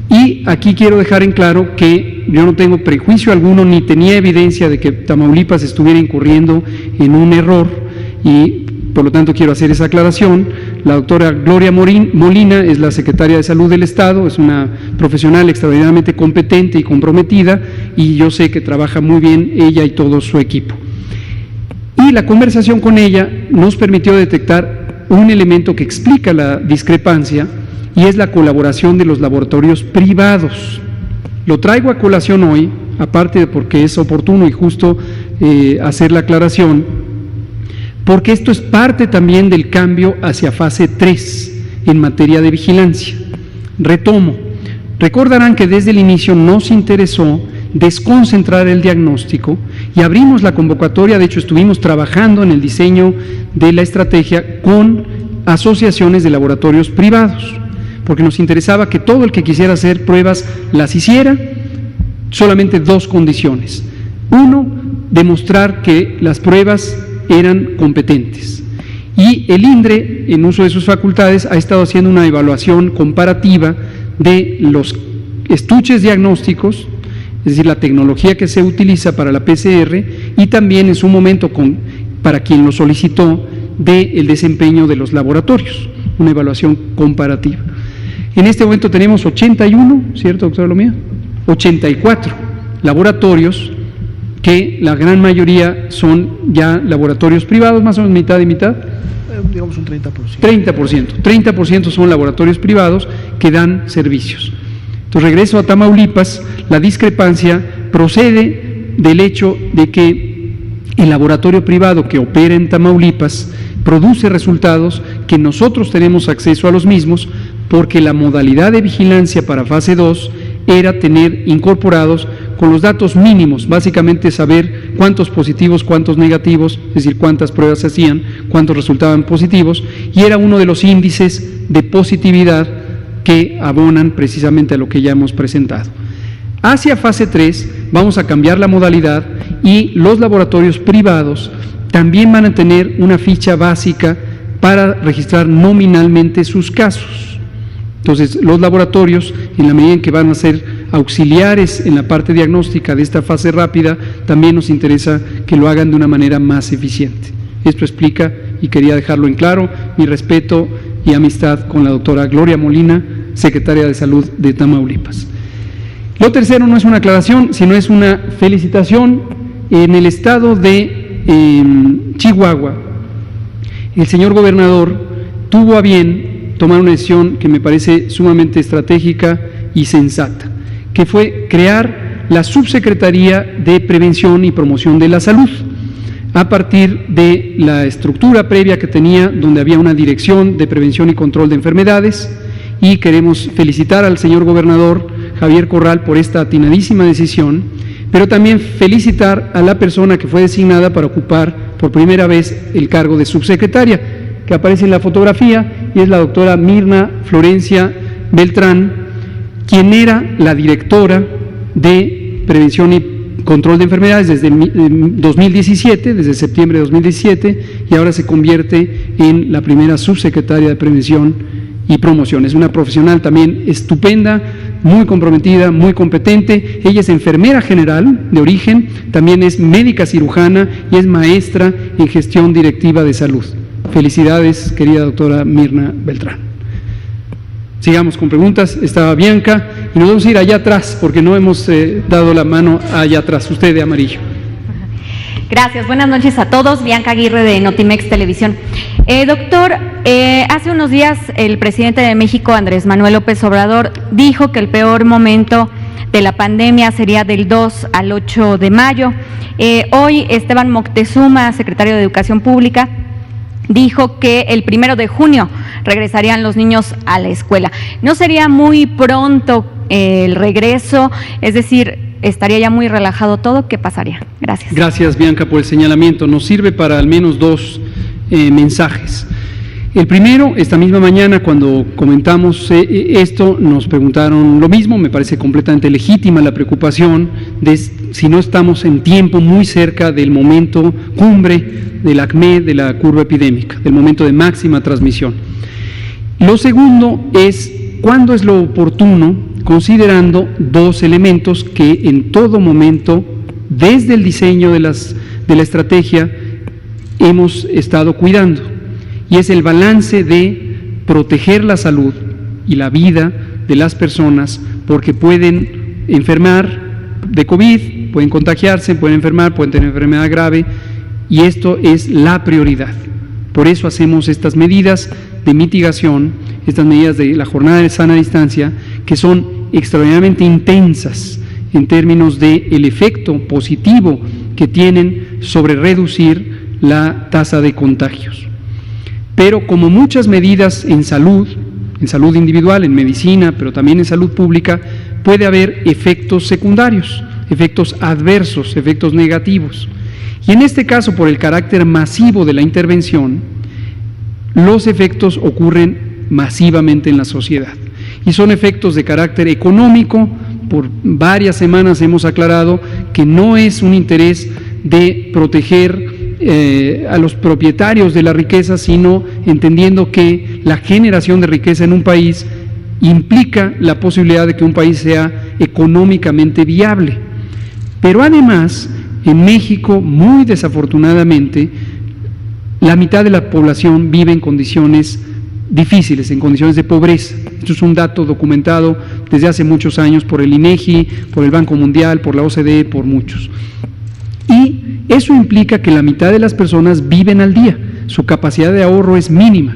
Y aquí quiero dejar en claro que yo no tengo prejuicio alguno, ni tenía evidencia de que Tamaulipas estuviera incurriendo en un error, y por lo tanto quiero hacer esa aclaración. La doctora Gloria Molina es la secretaria de Salud del Estado, es una profesional extraordinariamente competente y comprometida, y yo sé que trabaja muy bien ella y todo su equipo. Y la conversación con ella nos permitió detectar un elemento que explica la discrepancia y es la colaboración de los laboratorios privados. Lo traigo a colación hoy, aparte de porque es oportuno y justo hacer la aclaración, porque esto es parte también del cambio hacia fase 3 en materia de vigilancia. Retomo, recordarán que desde el inicio nos interesó desconcentrar el diagnóstico y abrimos la convocatoria. De hecho, estuvimos trabajando en el diseño de la estrategia con asociaciones de laboratorios privados, porque nos interesaba que todo el que quisiera hacer pruebas las hiciera, solamente dos condiciones. Uno, demostrar que las pruebas eran competentes. Y el INDRE, en uso de sus facultades, ha estado haciendo una evaluación comparativa de los estuches diagnósticos, es decir, la tecnología que se utiliza para la PCR, y también en su momento, para quien lo solicitó, del desempeño de los laboratorios, una evaluación comparativa. En este momento tenemos 81, ¿cierto, doctora Lomía? 84 laboratorios, que la gran mayoría son ya laboratorios privados, más o menos mitad y mitad. Digamos un 30%. 30% son laboratorios privados que dan servicios. Entonces, regreso a Tamaulipas, la discrepancia procede del hecho de que el laboratorio privado que opera en Tamaulipas produce resultados que nosotros tenemos acceso a los mismos, porque la modalidad de vigilancia para fase 2 era tener incorporados con los datos mínimos, básicamente saber cuántos positivos, cuántos negativos, es decir, cuántas pruebas se hacían, cuántos resultaban positivos, y era uno de los índices de positividad que abonan precisamente a lo que ya hemos presentado. Hacia fase 3 vamos a cambiar la modalidad y los laboratorios privados también van a tener una ficha básica para registrar nominalmente sus casos. Entonces, los laboratorios, en la medida en que van a ser auxiliares en la parte diagnóstica de esta fase rápida, también nos interesa que lo hagan de una manera más eficiente. Esto explica, y quería dejarlo en claro, mi respeto y amistad con la doctora Gloria Molina, secretaria de Salud de Tamaulipas. Lo tercero no es una aclaración, sino es una felicitación. En el estado de Chihuahua, el señor gobernador tuvo a bien tomar una decisión que me parece sumamente estratégica y sensata, que fue crear la Subsecretaría de Prevención y Promoción de la Salud, a partir de la estructura previa que tenía, donde había una Dirección de Prevención y Control de Enfermedades, y queremos felicitar al señor gobernador Javier Corral por esta atinadísima decisión, pero también felicitar a la persona que fue designada para ocupar por primera vez el cargo de subsecretaria, que aparece en la fotografía, y es la doctora Mirna Florencia Beltrán, quien era la directora de Prevención y Control de Enfermedades desde 2017, desde septiembre de 2017, y ahora se convierte en la primera subsecretaria de Prevención y Promoción. Es una profesional también estupenda, muy comprometida, muy competente. Ella es enfermera general de origen, también es médica cirujana y es maestra en gestión directiva de salud. Felicidades, querida doctora Mirna Beltrán. Sigamos con preguntas. Estaba Bianca, y nos vamos a ir allá atrás, porque no hemos dado la mano allá atrás. Usted de amarillo. Gracias, buenas noches a todos. Bianca Aguirre de Notimex Televisión. Doctor, hace unos días el presidente de México, Andrés Manuel López Obrador, dijo que el peor momento de la pandemia sería del 2 al 8 de mayo. Hoy Esteban Moctezuma, secretario de Educación Pública, dijo que el 1 de junio regresarían los niños a la escuela. ¿No sería muy pronto el regreso? Es decir, ¿estaría ya muy relajado todo? ¿Qué pasaría? Gracias. Gracias, Bianca, por el señalamiento. Nos sirve para al menos dos mensajes. El primero, esta misma mañana, cuando comentamos esto, nos preguntaron lo mismo. Me parece completamente legítima la preocupación de si no estamos en tiempo muy cerca del momento cumbre del ACME, de la curva epidémica, del momento de máxima transmisión. Lo segundo es cuándo es lo oportuno, considerando dos elementos que en todo momento, desde el diseño de la estrategia, hemos estado cuidando, y es el balance de proteger la salud y la vida de las personas, porque pueden enfermar de COVID, pueden contagiarse, pueden enfermar, pueden tener enfermedad grave, y esto es la prioridad. Por eso hacemos estas medidas de mitigación, estas medidas de la jornada de sana distancia, que son extraordinariamente intensas en términos del efecto positivo que tienen sobre reducir la tasa de contagios. Pero como muchas medidas en salud individual, en medicina, pero también en salud pública, puede haber efectos secundarios, efectos adversos, efectos negativos. Y en este caso, por el carácter masivo de la intervención, los efectos ocurren masivamente en la sociedad. Y son efectos de carácter económico. Por varias semanas hemos aclarado que no es un interés de proteger a los propietarios de la riqueza, sino entendiendo que la generación de riqueza en un país implica la posibilidad de que un país sea económicamente viable. Pero además, en México, muy desafortunadamente, la mitad de la población vive en condiciones difíciles, en condiciones de pobreza. Esto es un dato documentado desde hace muchos años por el INEGI, por el Banco Mundial, por la OCDE, por muchos. Y eso implica que la mitad de las personas viven al día, su capacidad de ahorro es mínima.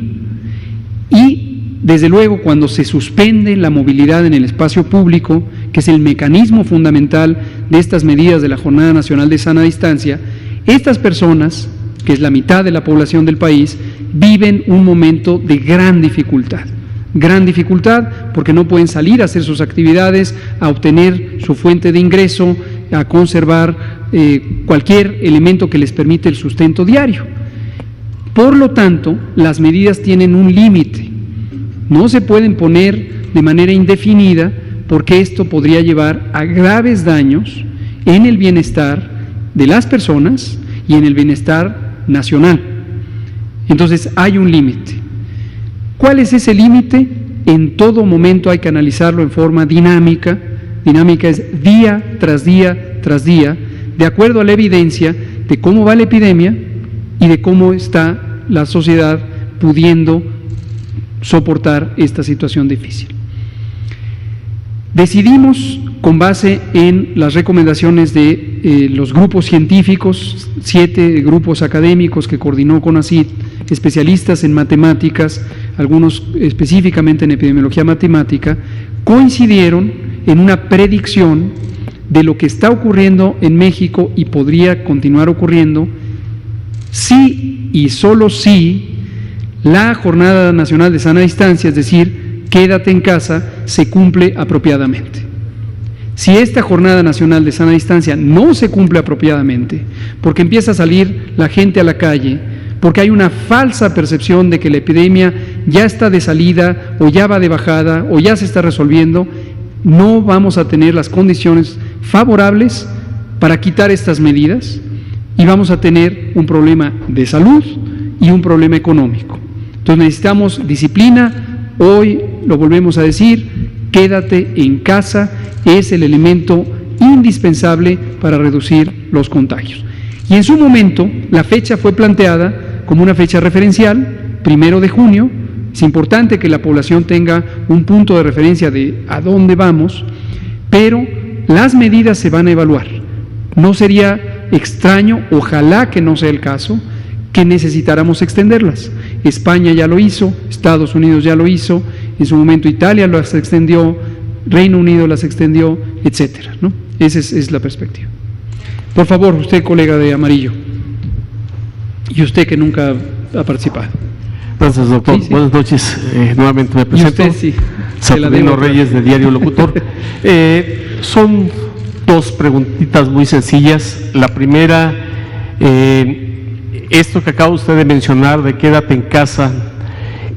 Y, desde luego, cuando se suspende la movilidad en el espacio público, que es el mecanismo fundamental de estas medidas de la Jornada Nacional de Sana Distancia, estas personas, que es la mitad de la población del país, viven un momento de gran dificultad porque no pueden salir a hacer sus actividades, a obtener su fuente de ingreso, a conservar cualquier elemento que les permite el sustento diario. Por lo tanto, las medidas tienen un límite, no se pueden poner de manera indefinida, porque esto podría llevar a graves daños en el bienestar de las personas y en el bienestar nacional. Entonces hay un límite. ¿Cuál es ese límite? En todo momento hay que analizarlo en forma dinámica. Dinámica es día tras día tras día, de acuerdo a la evidencia de cómo va la epidemia y de cómo está la sociedad pudiendo soportar esta situación difícil. Decidimos, con base en las recomendaciones de los grupos científicos, 7 grupos académicos que coordinó CONACYT, especialistas en matemáticas, algunos específicamente en epidemiología matemática, coincidieron en una predicción de lo que está ocurriendo en México y podría continuar ocurriendo si y solo si la Jornada Nacional de Sana Distancia, es decir, quédate en casa, se cumple apropiadamente. Si esta Jornada Nacional de Sana Distancia no se cumple apropiadamente, porque empieza a salir la gente a la calle, porque hay una falsa percepción de que la epidemia ya está de salida, o ya va de bajada, o ya se está resolviendo, no vamos a tener las condiciones favorables para quitar estas medidas y vamos a tener un problema de salud y un problema económico. Entonces necesitamos disciplina. Hoy lo volvemos a decir, quédate en casa es el elemento indispensable para reducir los contagios. Y en su momento la fecha fue planteada como una fecha referencial, 1 de junio. Es importante que la población tenga un punto de referencia de a dónde vamos, pero las medidas se van a evaluar. No sería extraño, ojalá que no sea el caso, que necesitáramos extenderlas. España ya lo hizo, Estados Unidos ya lo hizo, en su momento Italia las extendió, Reino Unido las extendió, etcétera, ¿no? Esa es la perspectiva. Por favor, usted, colega de amarillo, y usted que nunca ha participado. Gracias, doctor. Sí, sí. Buenas noches. Nuevamente me presento. Y usted, sí. Saturnino Reyes, de Diario Locutor. Son 2 preguntitas muy sencillas. La primera, esto que acaba usted de mencionar, de quédate en casa,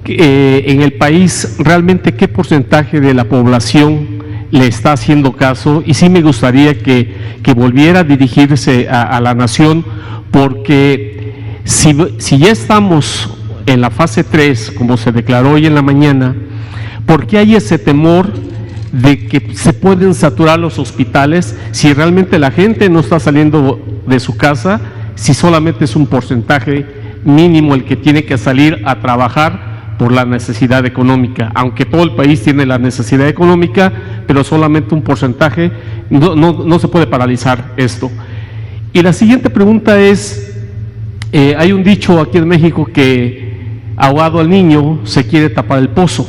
en el país, ¿realmente qué porcentaje de la población le está haciendo caso? Y sí me gustaría que volviera a dirigirse a la nación, porque si ya estamos en la fase 3, como se declaró hoy en la mañana, ¿por qué hay ese temor de que se pueden saturar los hospitales si realmente la gente no está saliendo de su casa, si solamente es un porcentaje mínimo el que tiene que salir a trabajar por la necesidad económica? Aunque todo el país tiene la necesidad económica, pero solamente un porcentaje, no se puede paralizar esto. Y la siguiente pregunta es, Hay un dicho aquí en México que ahogado al niño se quiere tapar el pozo.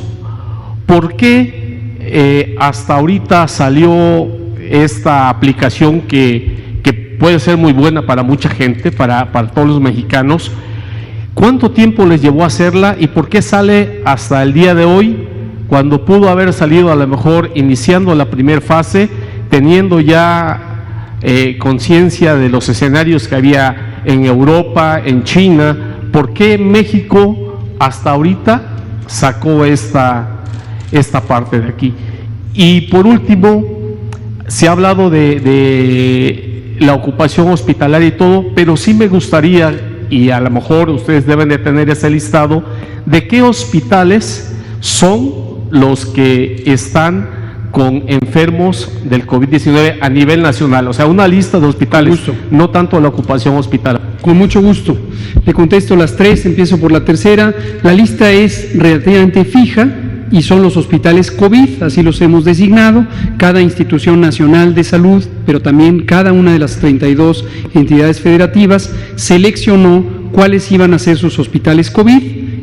¿Por qué hasta ahorita salió esta aplicación que puede ser muy buena para mucha gente, para todos los mexicanos? ¿Cuánto tiempo les llevó a hacerla y por qué sale hasta el día de hoy, cuando pudo haber salido a lo mejor iniciando la primera fase, teniendo ya conciencia de los escenarios que había en Europa, en China? ¿Por qué México hasta ahorita sacó esta parte de aquí? Y por último, se ha hablado de la ocupación hospitalaria y todo, pero sí me gustaría, y a lo mejor ustedes deben de tener ese listado, de qué hospitales son los que están con enfermos del COVID-19 a nivel nacional. O sea, una lista de hospitales, no tanto la ocupación hospitalaria. Con mucho gusto. Le contesto las tres, empiezo por la tercera. La lista es relativamente fija y son los hospitales COVID, así los hemos designado. Cada institución nacional de salud, pero también cada una de las 32 entidades federativas, seleccionó cuáles iban a ser sus hospitales COVID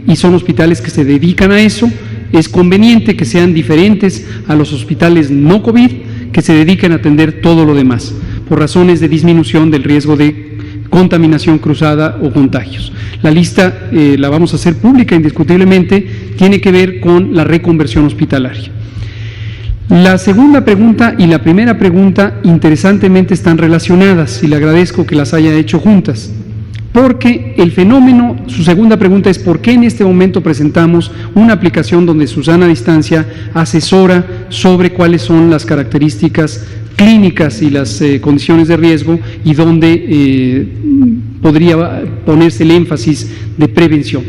y son hospitales que se dedican a eso. Es conveniente que sean diferentes a los hospitales no COVID, que se dediquen a atender todo lo demás, por razones de disminución del riesgo de contaminación cruzada o contagios. La lista la vamos a hacer pública indiscutiblemente, tiene que ver con la reconversión hospitalaria. La segunda pregunta y la primera pregunta interesantemente están relacionadas y le agradezco que las haya hecho juntas, porque el fenómeno, su segunda pregunta es ¿por qué en este momento presentamos una aplicación donde Susana Distancia asesora sobre cuáles son las características clínicas y las condiciones de riesgo y donde podría ponerse el énfasis de prevención?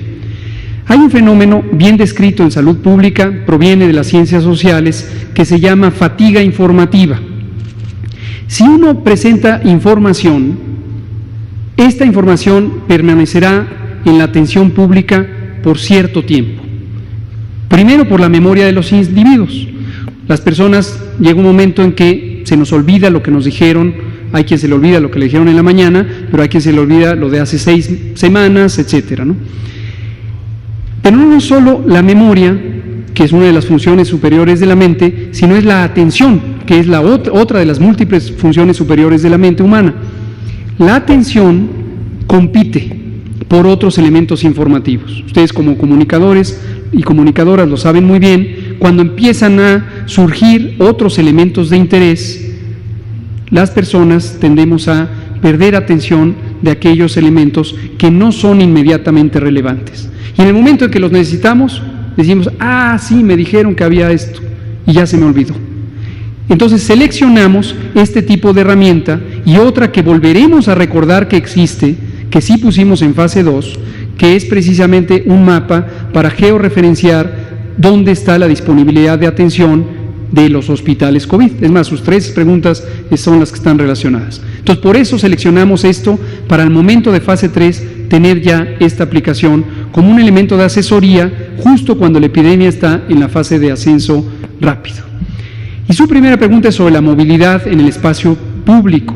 Hay un fenómeno bien descrito en salud pública, proviene de las ciencias sociales, que se llama fatiga informativa. Si uno presenta información, esta información permanecerá en la atención pública por cierto tiempo. Primero, por la memoria de los individuos. Las personas, llega un momento en que se nos olvida lo que nos dijeron, hay quien se le olvida lo que le dijeron en la mañana, pero hay quien se le olvida lo de hace 6 semanas, etcétera, ¿no? Pero no solo la memoria, que es una de las funciones superiores de la mente, sino es la atención, que es la otra de las múltiples funciones superiores de la mente humana. La atención compite por otros elementos informativos. Ustedes como comunicadores y comunicadoras lo saben muy bien, cuando empiezan a surgir otros elementos de interés, las personas tendemos a perder atención de aquellos elementos que no son inmediatamente relevantes. Y en el momento en que los necesitamos, decimos, sí, me dijeron que había esto, y ya se me olvidó. Entonces seleccionamos este tipo de herramienta y otra que volveremos a recordar que existe, que sí pusimos en fase 2, que es precisamente un mapa para georreferenciar dónde está la disponibilidad de atención de los hospitales COVID. Es más, sus 3 preguntas son las que están relacionadas. Entonces, por eso seleccionamos esto para el momento de fase 3 tener ya esta aplicación como un elemento de asesoría justo cuando la epidemia está en la fase de ascenso rápido. Y su primera pregunta es sobre la movilidad en el espacio público.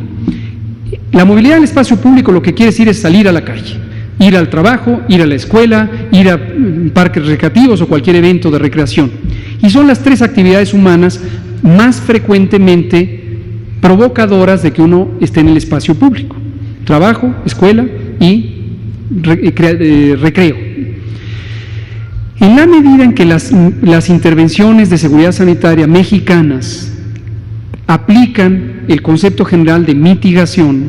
La movilidad en el espacio público lo que quiere decir es salir a la calle, ir al trabajo, ir a la escuela, ir a parques recreativos o cualquier evento de recreación. Y son las 3 actividades humanas más frecuentemente provocadoras de que uno esté en el espacio público: trabajo, escuela y recreo. En la medida en que las intervenciones de seguridad sanitaria mexicanas aplican el concepto general de mitigación,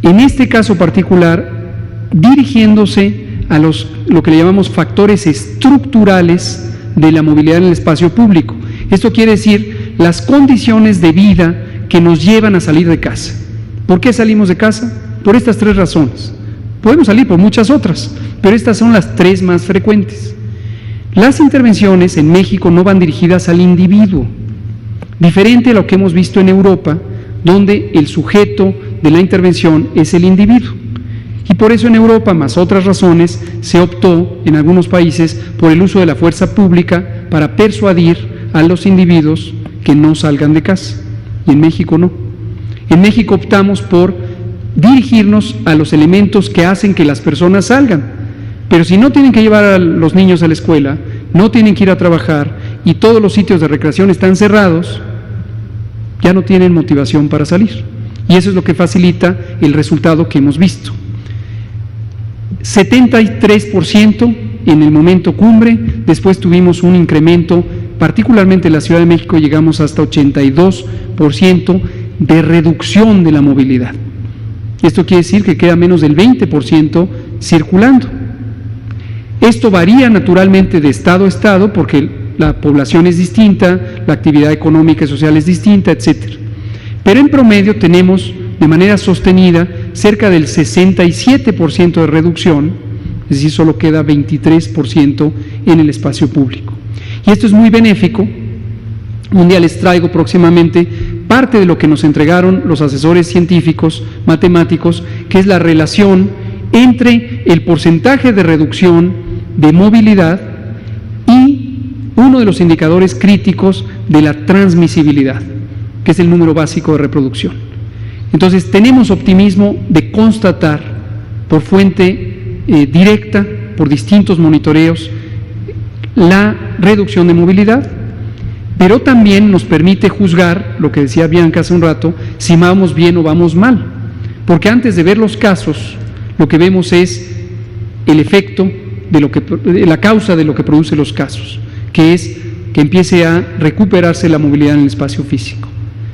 en este caso particular, dirigiéndose a lo que le llamamos factores estructurales de la movilidad en el espacio público. Esto quiere decir las condiciones de vida que nos llevan a salir de casa. ¿Por qué salimos de casa? Por estas 3 razones. Podemos salir por muchas otras, pero estas son las 3 más frecuentes. Las intervenciones en México no van dirigidas al individuo, diferente a lo que hemos visto en Europa, donde el sujeto de la intervención es el individuo. Y por eso en Europa, más otras razones, se optó en algunos países por el uso de la fuerza pública para persuadir a los individuos que no salgan de casa. Y en México no. En México optamos por dirigirnos a los elementos que hacen que las personas salgan. Pero si no tienen que llevar a los niños a la escuela, no tienen que ir a trabajar y todos los sitios de recreación están cerrados, ya no tienen motivación para salir. Y eso es lo que facilita el resultado que hemos visto. 73% en el momento cumbre, después tuvimos un incremento, particularmente en la Ciudad de México llegamos hasta 82% de reducción de la movilidad. Esto quiere decir que queda menos del 20% circulando. Esto varía naturalmente de estado a estado porque la población es distinta, la actividad económica y social es distinta, etc. Pero en promedio tenemos de manera sostenida cerca del 67% de reducción, es decir, solo queda 23% en el espacio público. Y esto es muy benéfico. Un día les traigo próximamente parte de lo que nos entregaron los asesores científicos, matemáticos, que es la relación entre el porcentaje de reducción de movilidad y uno de los indicadores críticos de la transmisibilidad, que es el número básico de reproducción. Entonces, tenemos optimismo de constatar por fuente directa, por distintos monitoreos, la reducción de movilidad, pero también nos permite juzgar, lo que decía Bianca hace un rato, si vamos bien o vamos mal, porque antes de ver los casos, lo que vemos es el efecto de la causa de lo que produce los casos, que es que empiece a recuperarse la movilidad en el espacio físico.